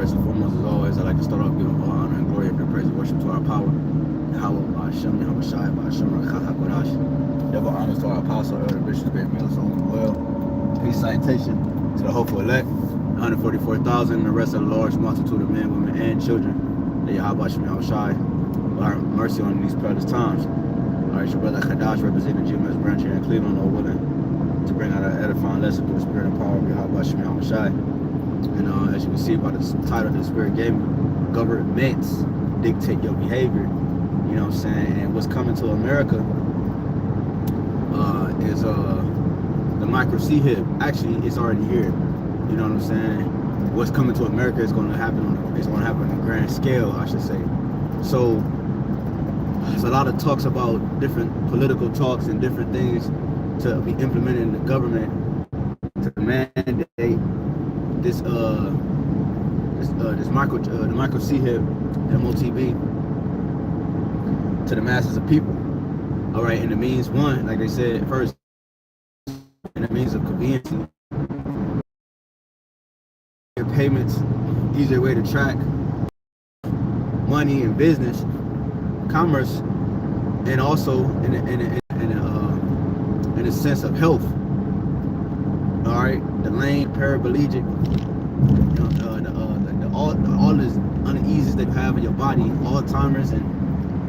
First and foremost, as always, I'd like to start off giving all honor and glory and praise and worship to our power. YAHAWAH, BAHASHAM, YAHAWASHI, BAHASHAM, HAQADASH. Double honors to our apostle, Elder Bishop Great Mills, well. Peace citation to the hopeful elect, 144,000, and the rest of the large multitude of men, women, and children. That YAHAWASHI, our mercy on these perilous times. All right, your brother HAQADASH, representing GMS branch here in Cleveland, Lord willing, to bring out an edifying lesson through the spirit and power of YAHAWASHI. And as you can see by the title the Spirit gave me, Gover-Ments Dictate your behavior. You know what I'm saying? And what's coming to America is the micro C-hip. Actually, it's already here. You know what I'm saying? What's coming to America is going to happen on a grand scale, I should say. So there's a lot of talks about different political talks and different things to be implemented in the government to mandate this the micro C-hip MOTB to the masses of people. All right, and it means one, like they said first, and it means of convenience, your payments, easier way to track money and business, commerce, and also in a sense of health. All right, the lane, paraplegic, all these uneases that you have in your body, Alzheimer's, and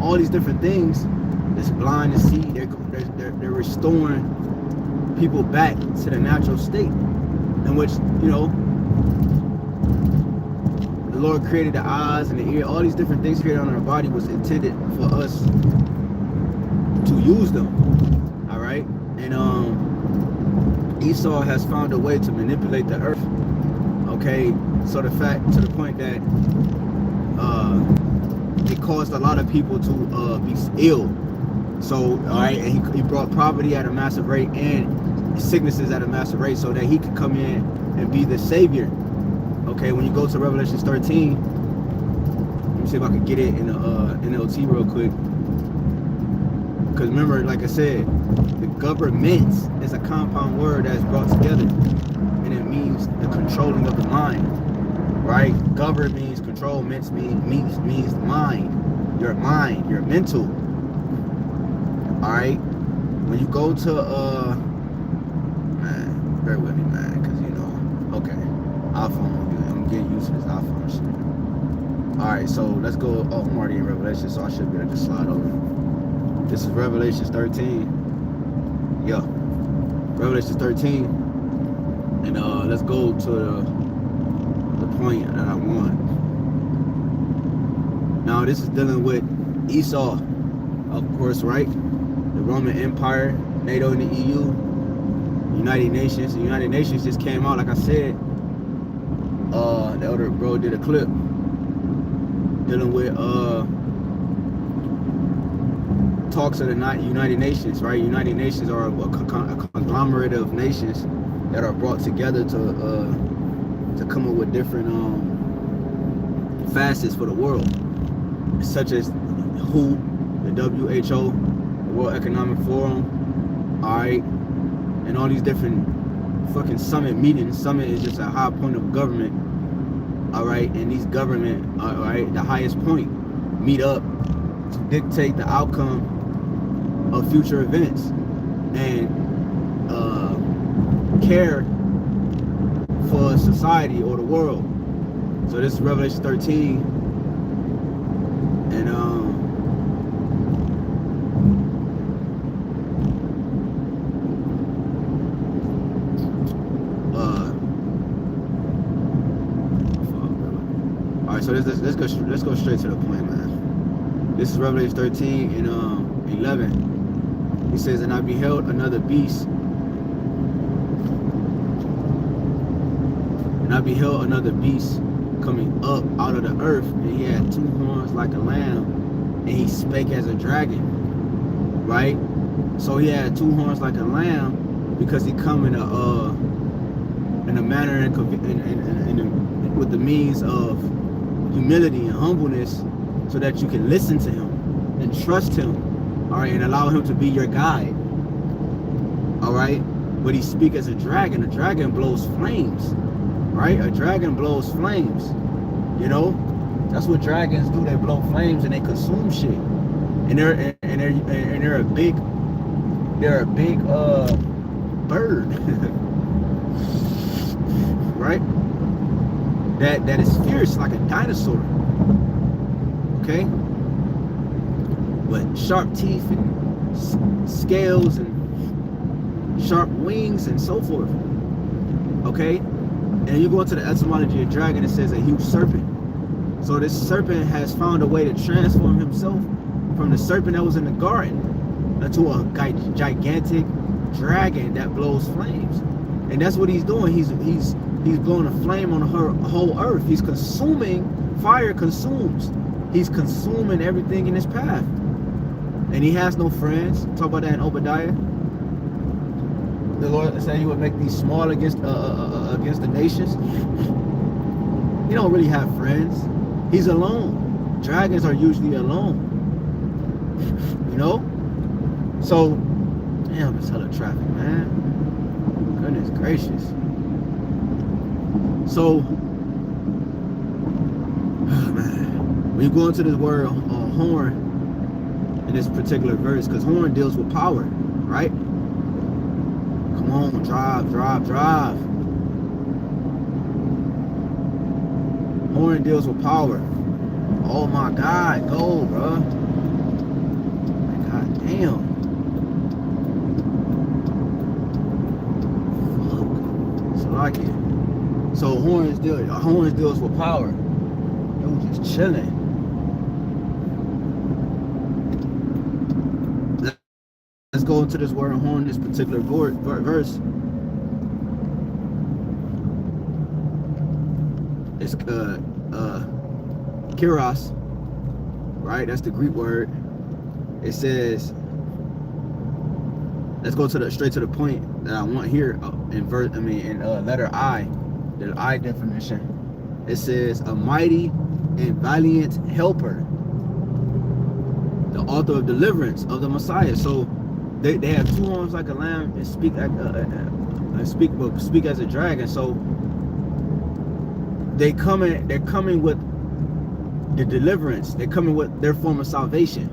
all these different things. That's blind to see. They're restoring people back to the natural state, in which the Lord created the eyes and the ear. All these different things created on our body was intended for us to use them. All right, and Esau has found a way to manipulate the earth. Okay, so to the point that it caused a lot of people to be ill. So all right, and he brought poverty at a massive rate and sicknesses at a massive rate, so that he could come in and be the savior. Okay, when you go to Revelation 13, let me see if I can get it in NLT real quick. Because remember, like I said, the Gover-Ments is a compound word that's brought together, and it means the controlling of the mind, right? Govern means control, ments means mind, your mental. All right, when you go to man, bear with me, man, because okay, iPhone, I'm getting used to this iPhone shit. All right, so let's go. Oh, I'm already in Revelation, so I should be able to just slide over. This is Revelation 13. Yeah, Revelation 13. And let's go to the point that I want. Now, this is dealing with Esau, of course, right? The Roman Empire, NATO and the EU, United Nations. The United Nations just came out, like I said. The other bro did a clip dealing with talks of the United Nations, right? United Nations are a conglomerate of nations that are brought together to come up with different facets for the world, such as WHO, the WHO, the World Economic Forum, all right, and all these different fucking summit meetings. Summit is just a high point of government, all right, and these government, all right, the highest point, meet up to dictate the outcome of future events and care for society or the world. So this is Revelation 13, and all right, so let's go straight to the point, man. This is Revelation 13 and 11. He says, and I beheld another beast. And I beheld another beast coming up out of the earth, and he had two horns like a lamb, and he spake as a dragon. Right? So he had two horns like a lamb because he come in a manner and with the means of humility and humbleness, so that you can listen to him and trust him. All right, and allow him to be your guide. All right, but he speak as a dragon. A dragon blows flames, right? A dragon blows flames. You know, that's what dragons do. They blow flames and they consume shit. And they're a big bird, right? That is fierce like a dinosaur. Okay, but sharp teeth and scales and sharp wings and so forth. Okay, and you go into the etymology of dragon, it says a huge serpent. So this serpent has found a way to transform himself from the serpent that was in the garden into a gigantic dragon that blows flames. And that's what he's doing. He's blowing a flame on the whole earth. He's consuming. Fire consumes. He's consuming everything in his path. And he has no friends. Talk about that in Obadiah. The Lord said he would make these small against the nations. He don't really have friends. He's alone. Dragons are usually alone. You know? So, damn, it's hella traffic, man. Goodness gracious. So, man, when you go into this word horn in this particular verse, because horn deals with power, right? Come on, drive. Horn deals with power. Oh my God, go, bro. God damn. Fuck. So like it. So horns deals with power. It was just chilling. Let's go into this word horn, this particular verse. It's Kyros, right? That's the Greek word. It says, let's go to straight to the point that I want here in letter I, the I definition. It says a mighty and valiant helper, the author of deliverance of the Messiah. So they have two arms like a lamb and speak as a dragon. So they're coming with the deliverance. They're coming with their form of salvation.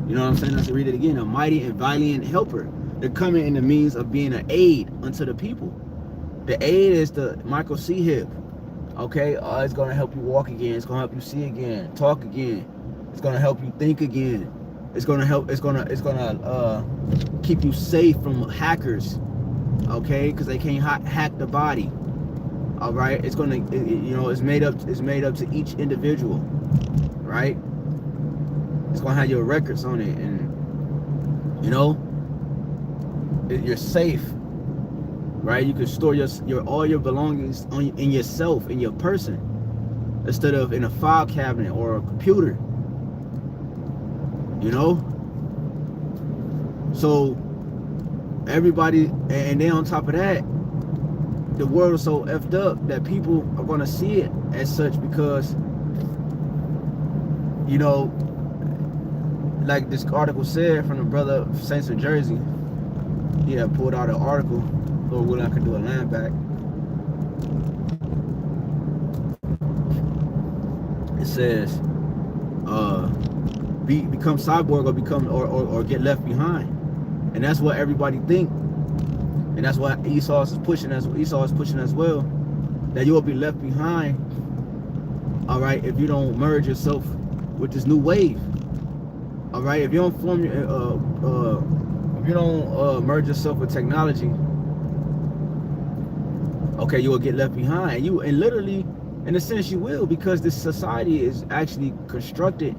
You know what I'm saying? Let's read it again. A mighty and valiant helper. They're coming in the means of being an aid unto the people. The aid is the microchip. Okay, it's gonna help you walk again. It's gonna help you see again, talk again. It's gonna help you think again. It's gonna help. It's gonna keep you safe from hackers. Okay, because they can't hack the body. All right, it's gonna, it's made up to each individual, right? It's gonna have your records on it, and you're safe, right? You can store all your belongings in yourself, in your person, instead of in a file cabinet or a computer. So everybody, and then on top of that, the world is so effed up that people are going to see it as such because, like this article said from the brother of Saints of Jersey, he had pulled out an article, Lord willing I could do a land back. It says, become cyborg or get left behind. And that's what everybody think. And that's what Esau is pushing as well, that you will be left behind, all right, if you don't merge yourself with this new wave. All right, if you don't merge yourself with technology, okay, you will get left behind. And literally, in a sense, you will, because this society is actually constructed,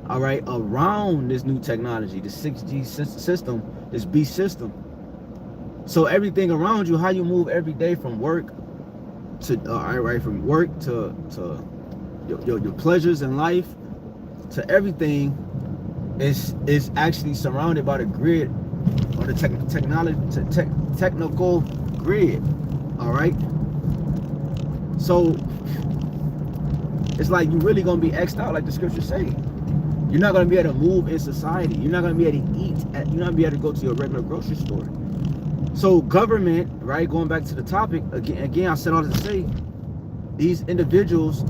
all right, around this new technology, the 6G system, this beast system. So everything around you, how you move every day from work to from work to your pleasures in life, to everything is actually surrounded by the grid, or the technical grid. All right. So it's like you're really gonna be X'd out, like the scriptures say. You're not gonna be able to move in society. You're not gonna be able to eat. You're not gonna be able to go to your regular grocery store. So government, right, going back to the topic, again, I said all this to say, these individuals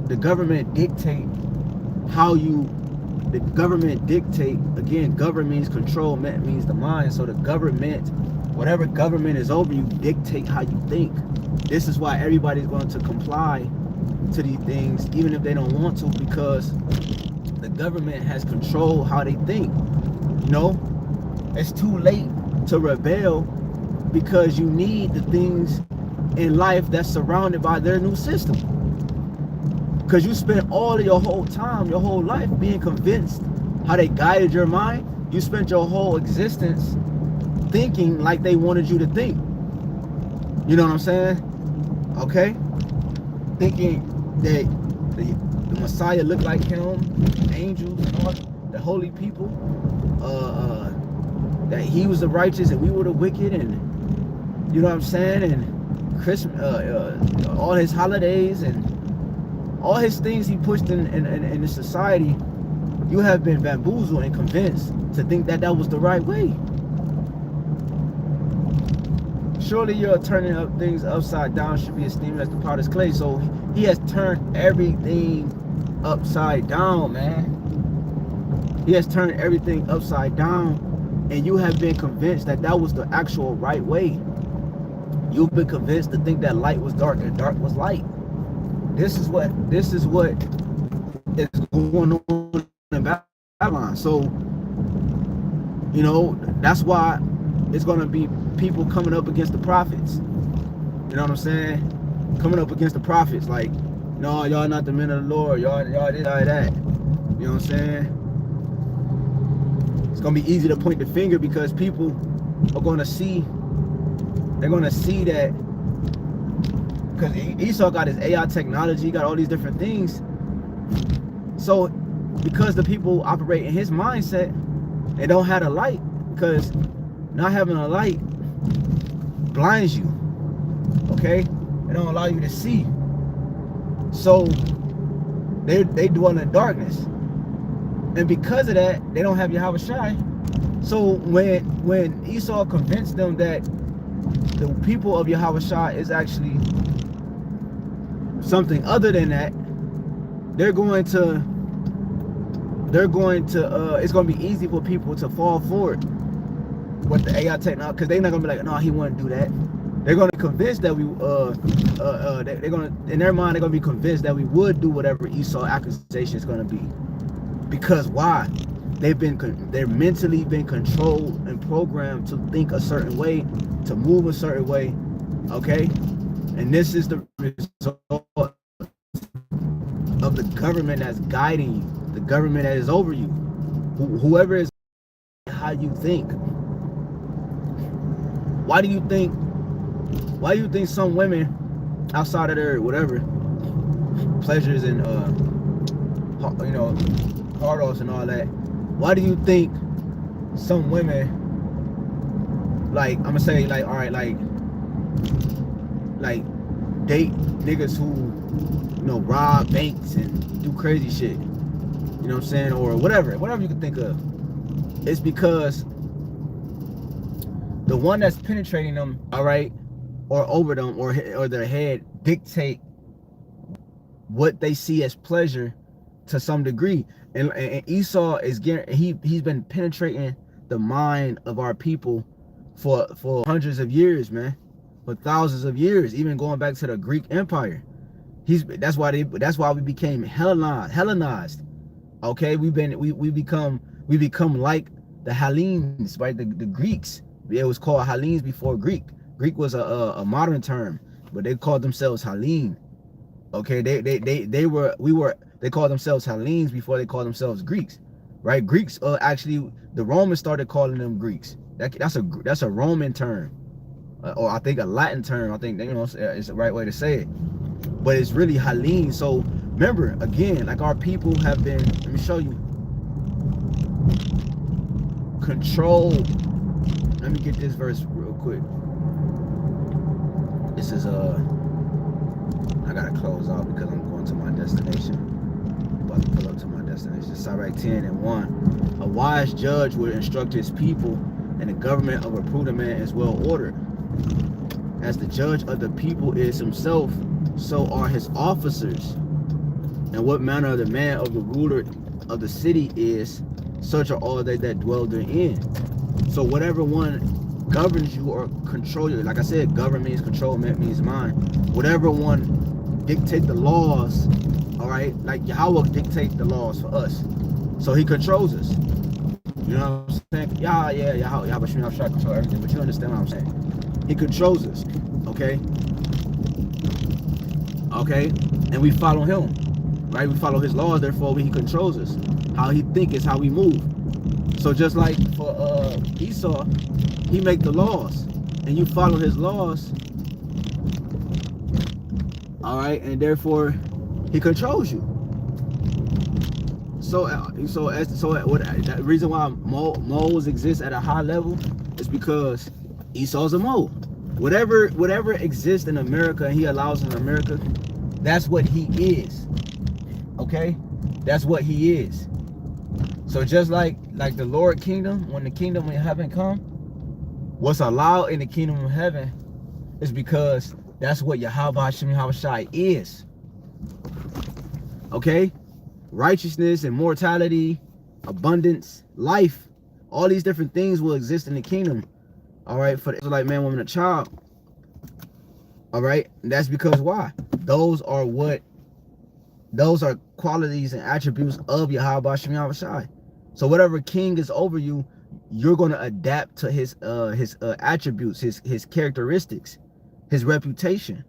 the government dictate how you, the government dictate, again, govern means control, ment means the mind. So the government, whatever government is over you, dictate how you think. This is why everybody's going to comply to these things, even if they don't want to, because the government has control how they think. You know, it's too late to rebel, because you need the things in life that's surrounded by their new system. Because you spent all of your whole time, your whole life being convinced how they guided your mind. You spent your whole existence thinking like they wanted you to think. You know what I'm saying? Okay? Thinking that the Messiah looked like him, angels and all, the holy people, that he was the righteous and we were the wicked, and you know what I'm saying, and Christmas, all his holidays and all his things he pushed in the society. You have been bamboozled and convinced to think that that was the right way. Surely you're turning up things upside down should be esteemed as the potter's clay. So he has turned everything upside down, man. He has turned everything upside down, and you have been convinced that that was the actual right way. You've been convinced to think that light was dark and dark was light. This is what is going on in Babylon. So, you know, that's why it's going to be people coming up against the prophets. You know what I'm saying? Coming up against the prophets, like, no, y'all not the men of the Lord. Y'all this, y'all that. You know what I'm saying? It's going to be easy to point the finger, because people are going to see, they're going to see that, because Esau got his AI technology, got all these different things. So because the people operate in his mindset, they don't have a light, because not having a light blinds you. Okay? They don't allow you to see. So they dwell in darkness. And because of that, they don't have YAHAWASHI. So when Esau convinced them that the people of YAHAWASHI is actually something other than that, it's going to be easy for people to fall for it with the AI technology, because they're not gonna be like, no, he wouldn't do that. They're gonna be convinced that we they're gonna, in their mind, they're gonna be convinced that we would do whatever Esau accusation is gonna be. Because why? They're mentally been controlled and programmed to think a certain way, to move a certain way. Okay? And this is the result of the government that's guiding you, the government that is over you, whoever is how you think. Why do you think some women outside of their whatever pleasures and you know, hard-offs and all that, why do you think some women, like, I'm gonna say, like, all right, like date niggas who, you know, rob banks and do crazy shit, you know what I'm saying, or whatever you can think of? It's because the one that's penetrating them, all right, or over them, or their head, dictate what they see as pleasure to some degree. And Esau is getting, he's been penetrating the mind of our people for hundreds of years, man, for thousands of years, even going back to the Greek Empire. That's why we became Hellenized. Okay, we become like the Hellenes, right? The Greeks. It was called Hellenes before Greek. Greek was a modern term, but they called themselves Hellene. Okay, they called themselves Hellenes before they called themselves Greeks, right? Greeks, actually, the Romans started calling them Greeks. That's a Roman term, or I think a Latin term. I think, you know, it's the right way to say it, but it's really Hellene. So remember, again, like, our people have been, let me show you, controlled. Let me get this verse real quick. This is I gotta close out because I'm going to my destination. I'm about to pull up to my destination. Sirach 10:1. A wise judge would instruct his people, and the government of a prudent man is well ordered. As the judge of the people is himself, so are his officers. And what manner of the man of the ruler of the city is, such are all they that dwell therein. So whatever one governs you or control you, like I said, govern means control, means mind. Whatever one dictate the laws, all right, like Yahweh dictate the laws for us. So he controls us. You know what I'm saying? Yahweh control everything, but you understand what I'm saying. He controls us, okay? Okay? And we follow him, right? We follow his laws, therefore he controls us. How he think is how we move. So just like for Esau, he make the laws, and you follow his laws, all right, and therefore he controls you. So the reason why moles exist at a high level is because Esau's a mole. Whatever exists in America and he allows in America, that's what he is. Okay, that's what he is. So just like the Lord kingdom, when the kingdom of heaven come, what's allowed in the kingdom of heaven is because that's what YAHAWASHI is. Okay? Righteousness, immortality, abundance, life, all these different things will exist in the kingdom. All right? For the Israelite man, woman, and child. All right? And that's because why? Those are qualities and attributes of YAHAWASHI. So whatever king is over you, you're going to adapt to his attributes, his characteristics, his reputation.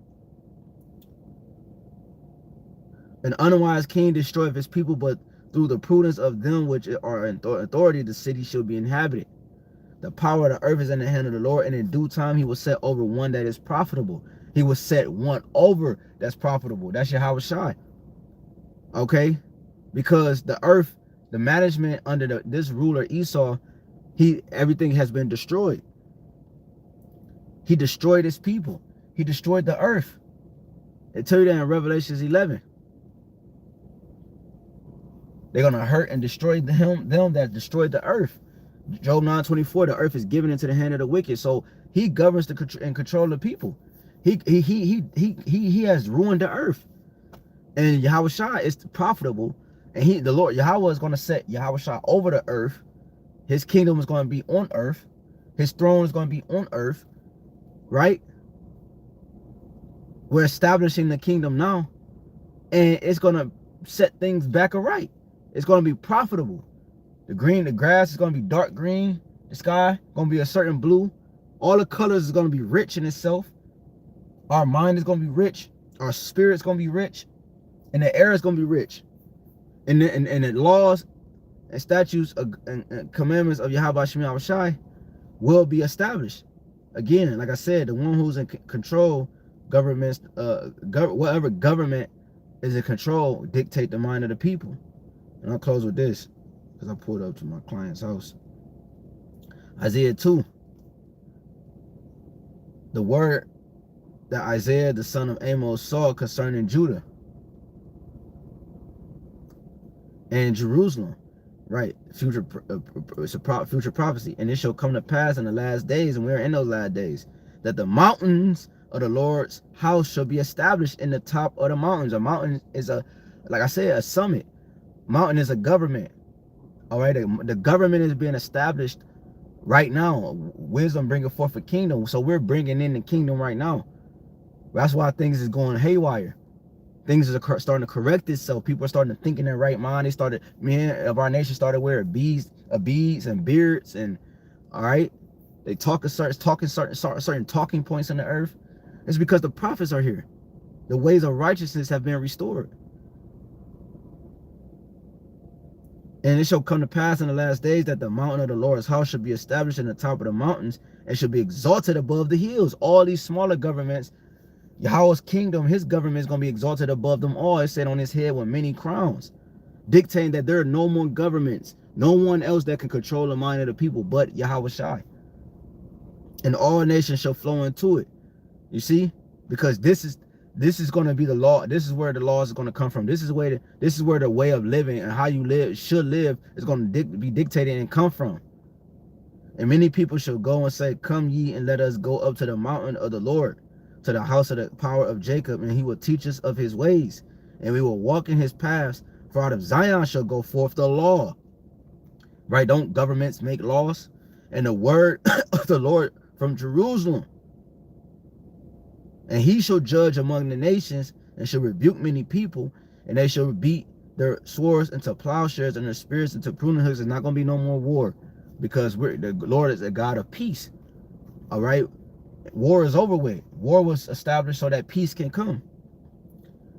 An unwise king destroyeth his people, but through the prudence of them which are in authority, the city shall be inhabited. The power of the earth is in the hand of the Lord, and in due time he will set over one that is profitable. He will set one over that's profitable. That's YAHAWASHI. Okay? Because the earth, the management under this ruler Esau, everything has been destroyed. He destroyed his people. He destroyed the earth. They tell you that in Revelations 11. They're going to hurt and destroy them that destroyed the earth. Job 9:24, the earth is given into the hand of the wicked. So he governs and control the people. He has ruined the earth. And YAHAWASHI is profitable. And the Lord Yahweh is going to set YAHAWASHI over the earth. His kingdom is going to be on earth. His throne is going to be on earth. Right? We're establishing the kingdom now. And it's going to set things back right. It's going to be profitable. The grass is going to be dark green. The sky going to be a certain blue. All the colors is going to be rich in itself. Our mind is going to be rich. Our spirit is going to be rich. And the air is going to be rich. And the laws and statutes and commandments of YAHAWASHI will be established. Again, like I said, the one who's in control, governments, whatever government is in control, dictate the mind of the people. And I'll close with this, because I pulled up to my client's house. Isaiah 2. The word that Isaiah, the son of Amos, saw concerning Judah and Jerusalem. Right, it's a future prophecy. And it shall come to pass in the last days, and we are in those last days, that the mountains of the Lord's house shall be established in the top of the mountains. A mountain is like I said, a summit. Mountain is a government. All right, the government is being established right now. Wisdom bringing forth a kingdom. So we're bringing in the kingdom right now. That's why things is going haywire. Things are starting to correct itself. People are starting to think in their right mind. They started, men of our nation started wearing beads and beards, and all right, they talking certain talking points on the earth. It's because the prophets are here. The ways of righteousness have been restored. And it shall come to pass in the last days that the mountain of the Lord's house shall be established in the top of the mountains and shall be exalted above the hills. All these smaller governments, Yahweh's kingdom, his government is going to be exalted above them all. It said on his head with many crowns, dictating that there are no more governments, no one else that can control the mind of the people but YAHWASHI. And all nations shall flow into it. You see? Because this is going to be the law. This is where the laws are going to come from. This is where the way of living and how you should live is going to be dictated and come from. And many people shall go and say, come ye and let us go up to the mountain of the Lord, to the house of the power of Jacob, and he will teach us of his ways, and we will walk in his paths. For out of Zion shall go forth the law. Right? Don't governments make laws? And the word of the Lord from Jerusalem. And he shall judge among the nations, and shall rebuke many people, and they shall beat their swords into plowshares and their spears into pruning hooks. There's not going to be no more war, because the Lord is a God of peace. All right? War is over with. War was established so that peace can come.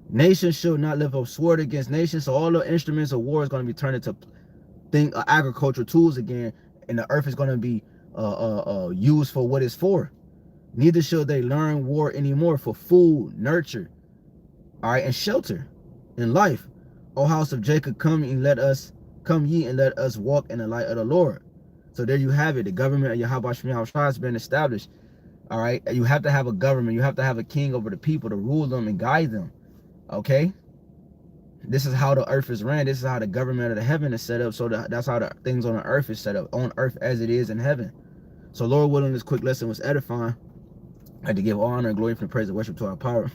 Nations shall not lift up sword against nations. So all the instruments of war is going to be turned into agricultural tools again, and the earth is going to be used for what it's for. Neither shall they learn war anymore, for food, nurture, all right, and shelter in life. O house of Jacob, come ye and let us walk in the light of the Lord. So there you have it. The government of YAHAWASHI has been established. All right, you have to have a government. You have to have a king over the people to rule them and guide them. Okay, this is how the earth is ran. This is how the government of the heaven is set up. So that's how the things on the earth is set up, on earth as it is in heaven. So Lord willing, this quick lesson was edifying. I had to give honor and glory and praise and worship to our power,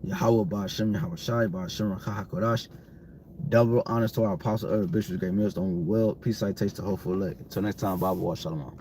Yahawah, BAHASHAM, YAHAWASHI, BAHASHAM, HAQADASH. Double honors to our apostle, elder bishops, great millstone, well, peace, citation to hopeful elect. Until next time, Bible, Shalom.